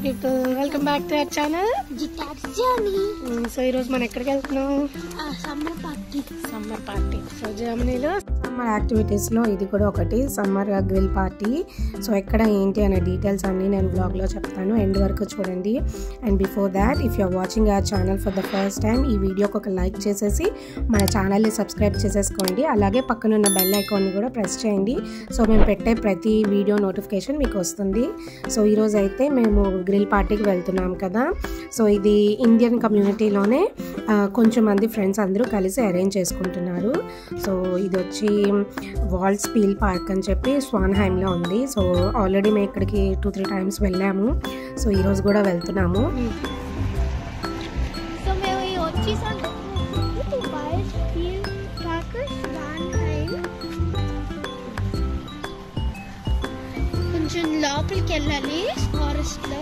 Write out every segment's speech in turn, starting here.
people, welcome back to our channel Gitar's Journey. So ఈ రోజు మనం ఎక్కడికి వెళ్తున్నాం? Summer party. సో జర్మనీలో సమ్మర్ యాక్టివిటీస్లో ఇది కూడా ఒకటి, సమ్మర్ గ్రిల్ పార్టీ. సో ఎక్కడ ఏంటి అనే డీటెయిల్స్ అన్నీ నేను బ్లాగ్లో చెప్తాను, ఎండ్ వరకు చూడండి. And before that, if you're watching our channel for the first time, ఈ వీడియోకి ఒక లైక్ చేసేసి మన ఛానల్ని సబ్స్క్రైబ్ చేసేసుకోండి. అలాగే పక్కనున్న బెల్ ఐకాన్ని కూడా ప్రెస్ చేయండి. సో మేము పెట్టే ప్రతి వీడియో నోటిఫికేషన్ మీకు వస్తుంది. సో ఈరోజు అయితే మేము గ్రిల్ పార్టీకి వెళ్తున్నాం కదా. సో ఇది ఇండియన్ కమ్యూనిటీలోనే కొంచెం మంది ఫ్రెండ్స్ అందరూ కలిసి అరేంజ్ చేసుకుంటున్నారు. సో ఇది వచ్చి వాల్స్ పీల్ పార్క్ అని చెప్పి స్వాన్హైమ్లో ఉంది. సో ఆల్రెడీ మేము ఇక్కడికి 2-3 టైమ్స్ వెళ్ళాము. సో ఈరోజు కూడా వెళ్తున్నాము. సో మేము వచ్చేసాం వాల్స్ పీల్ పార్క్ స్వాన్హైమ్. కొంచెం లోపలికి వెళ్ళాలి ఫారెస్ట్లో.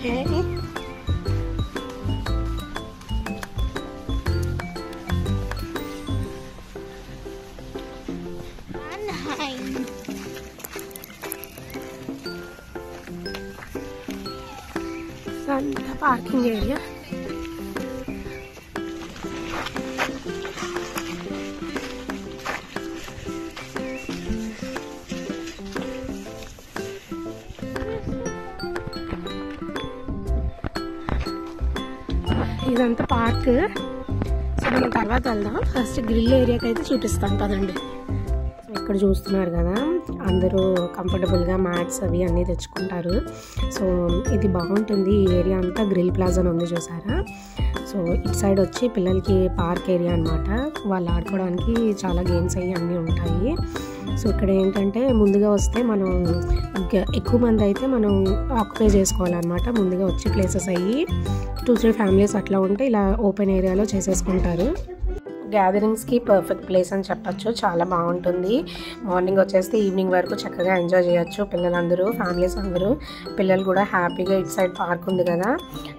ఇదిగో పార్కింగ్ ఏరియా. ఇదంతా పార్క్. సో మనం తర్వాత వెళ్దాం. ఫస్ట్ గ్రిల్ ఏరియాకి అయితే చూపిస్తాను పదండి. ఇక్కడ చూస్తున్నారు కదా, అందరూ కంఫర్టబుల్గా మ్యాట్స్ అవి అన్నీ తెచ్చుకుంటారు. సో ఇది బాగుంటుంది. ఈ ఏరియా అంతా గ్రిల్ ప్లాజా ఉంది చూసారా. సో ఇటు సైడ్ వచ్చి పిల్లలకి పార్క్ ఏరియా అనమాట. వాళ్ళు ఆడుకోవడానికి చాలా గేమ్స్ అవి అన్నీ ఉంటాయి. సో ఇక్కడ ఏంటంటే ముందుగా వస్తే మనం ఎక్కువ మంది అయితే మనం ఆక్యుపై చేసుకోవాలన్నమాట. ముందుగా వచ్చి ప్లేసెస్ అయ్యి 2-3 ఫ్యామిలీస్ అట్లా ఉంటే ఇలా ఓపెన్ ఏరియాలో చేసేసుకుంటారు. గ్యాదరింగ్స్కి పర్ఫెక్ట్ ప్లేస్ అని చెప్పచ్చు. చాలా బాగుంటుంది. మార్నింగ్ వచ్చేస్తే ఈవినింగ్ వరకు చక్కగా ఎంజాయ్ చేయొచ్చు పిల్లలందరూ, ఫ్యామిలీస్ అందరూ. పిల్లలు కూడా హ్యాపీగా ఇటు సైడ్ పార్క్ ఉంది కదా,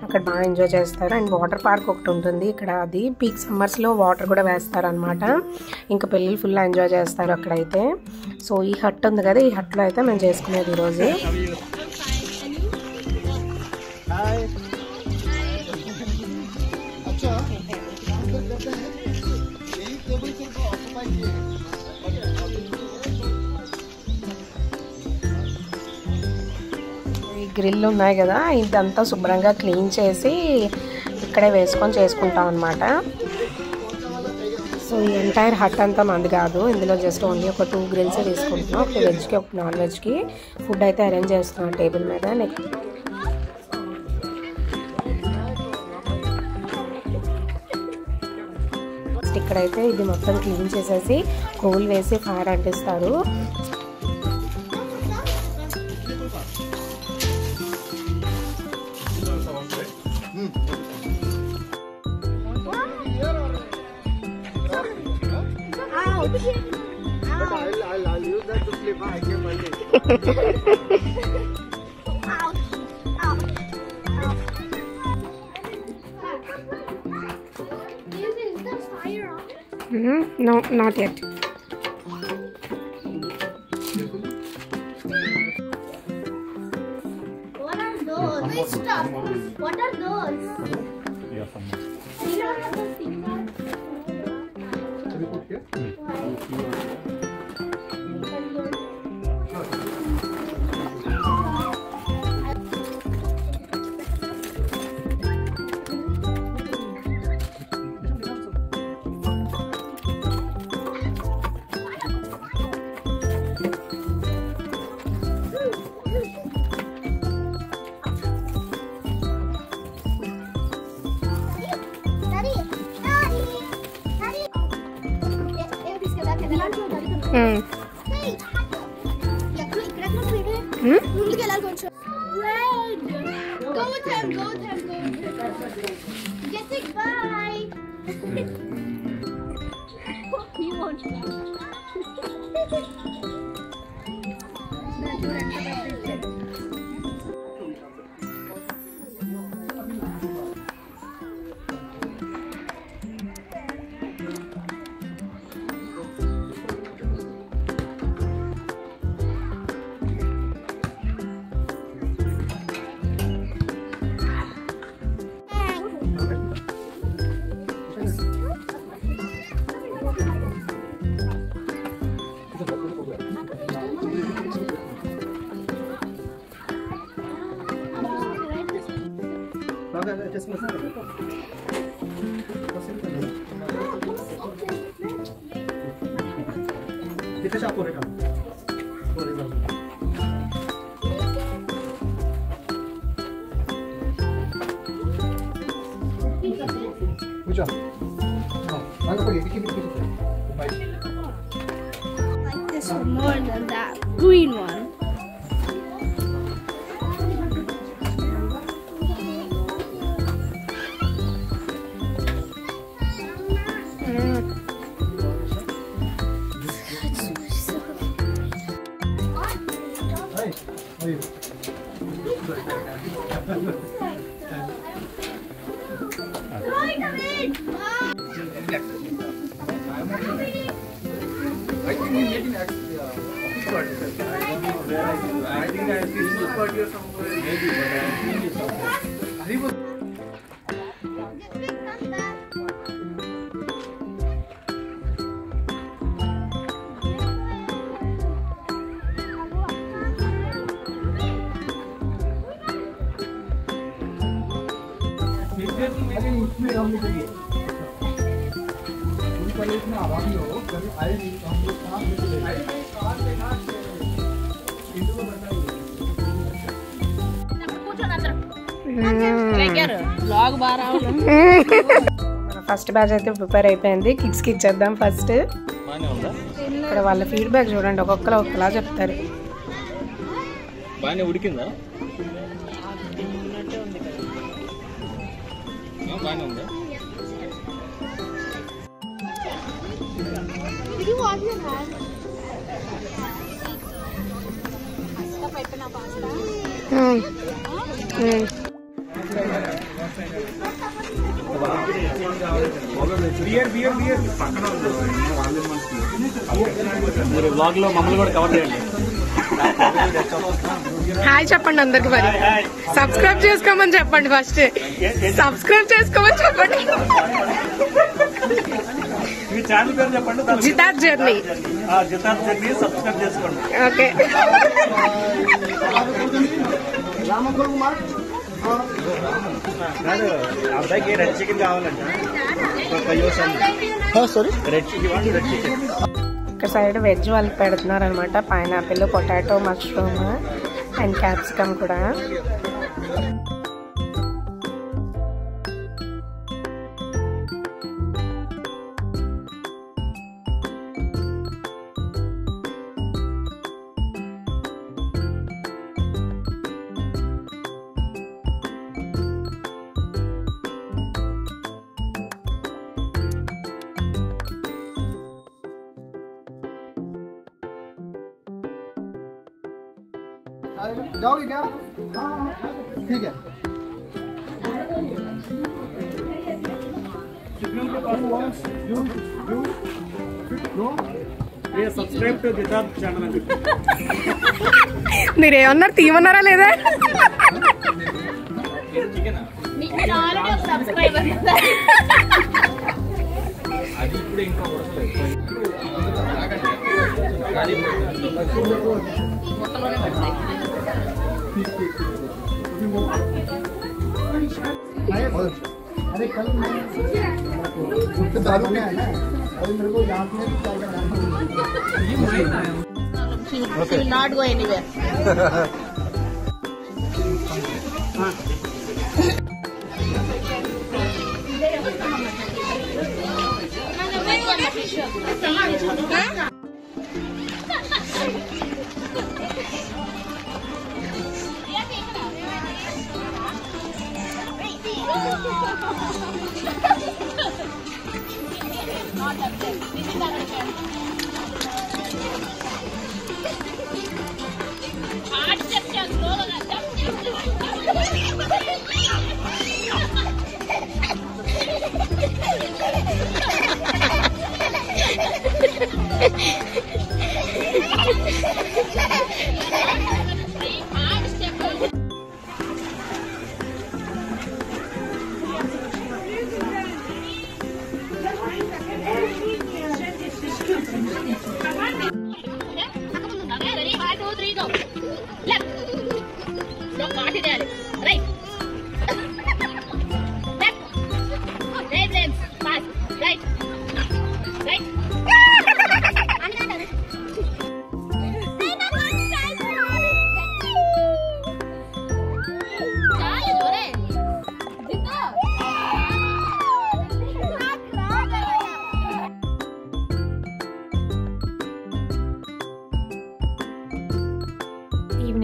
అక్కడ బాగా ఎంజాయ్ చేస్తారు. అండ్ వాటర్ పార్క్ ఒకటి ఉంటుంది ఇక్కడ. అది పీక్ సమ్మర్స్లో వాటర్ కూడా వేస్తారు అనమాట. ఇంకా పిల్లలు ఫుల్ ఎంజాయ్ చేస్తారు అక్కడైతే. సో ఈ హట్ ఉంది కదా, ఈ హట్లో అయితే మేము చేసుకునేది ఈరోజు. గ్రిల్ ఉన్నాయి కదా, ఇదంతా శుభ్రంగా క్లీన్ చేసి ఇక్కడే వేసుకొని చేసుకుంటాం అన్నమాట. సో ఈ ఎంటైర్ హట్ అంతా మంది కాదు, ఇందులో జస్ట్ ఓన్లీ ఒక 2 గ్రిల్స్ తీసుకుంటున్నాం. ఒకటి వెజ్కి, ఒక నాన్ వెజ్కి. ఫుడ్ అయితే అరేంజ్ చేస్తున్నాం టేబుల్ మీద. నెక్స్ట్ ఇక్కడైతే ఇది మొత్తం క్లీన్ చేసేసి కోల్ వేసి fire అంటిస్తారు. I'll use that to flip. I can only. No, not yet. what are those? Wait, stop. What are those? Go with him, go with him, go with him. Get it, bye. He won't. Like this one more than that green one. I think we made in office party, sir. I don't know where I think I have seen this party or somewhere. Maybe, but I have seen it somewhere. He was. First batch అయితే prepare అయిపోయింది. కిడ్స్కి ఇచ్చేద్దాం first. ఇక్కడ వాళ్ళ feedback చూడండి, ఒక్కొక్కరు ఒక్కలా చెప్తారు. బాగానే ఉడికిందా? బాగానే ఉందా? Did you wash your hands? మీరు బ్లాగ్ లో మమ్మల్ని కూడా కవర్ చేయండి. హాయ్ చెప్పండి అందరికి. మరి సబ్స్క్రైబ్ చేసుకోమని చెప్పండి. ఫస్ట్ సబ్స్క్రైబ్ చేసుకోమని చెప్పండి. మీ ఛానల్ పేరు చెప్పండి. జితాత్ జర్నీ. జితాత్ జర్నీ సబ్స్క్రైబ్ చేసుకోండి. ఓకే. అబ్బాయికి రెడ్ చికెన్ కావాలంట. Sorry, red chicken. ఇక్కడ సైడ్ వెజ్ వాళ్ళకి పెడుతున్నారు అనమాట. Pineapple, potato, mushroom and capsicum కూడా. जाओगे क्या? ठीक है. సబ్స్క్రైబ్ టు జితాత్ ఛానల్ అని చెప్పి మీరేమన్నారు? తీయమన్నారా లేదా? అది ఇప్పుడు ఇంకా अरे कल दारू में है ना, अभी मेरे को यहाँ She will not go anywhere.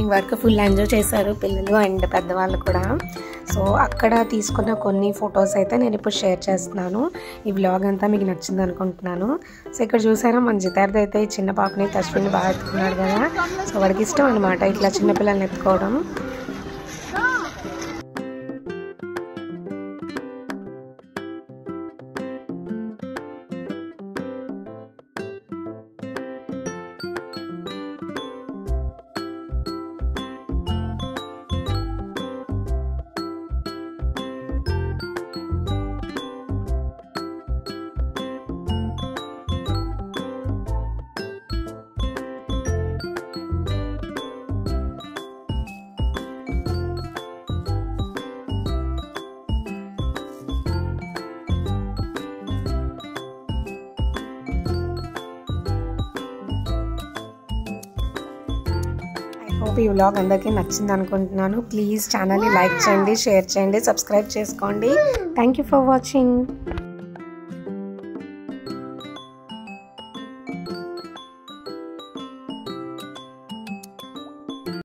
Evening వరకు ఫుల్ ఎంజాయ్ చేశారు పిల్లలు అండ్ పెద్దవాళ్ళు కూడా. సో అక్కడ తీసుకున్న కొన్ని ఫొటోస్ అయితే నేను ఇప్పుడు షేర్ చేస్తున్నాను. ఈ వ్లాగ్ అంతా మీకు నచ్చింది అనుకుంటున్నాను. సో ఇక్కడ చూసారా మన జితార్థ్ అయితే ఈ చిన్న పాపని తశ్విని బాగా ఎత్తుకున్నాడు కదా. సో వాడికి ఇష్టం అనమాట ఇట్లా చిన్నపిల్లల్ని ఎత్తుకోవడం. హోప్ ఈ వ్లాగ్ అందరికీ నచ్చింది అనుకుంటున్నాను. ప్లీజ్ ఛానల్ని లైక్ చేయండి, షేర్ చేయండి, సబ్స్క్రైబ్ చేసుకోండి. Thank you for watching.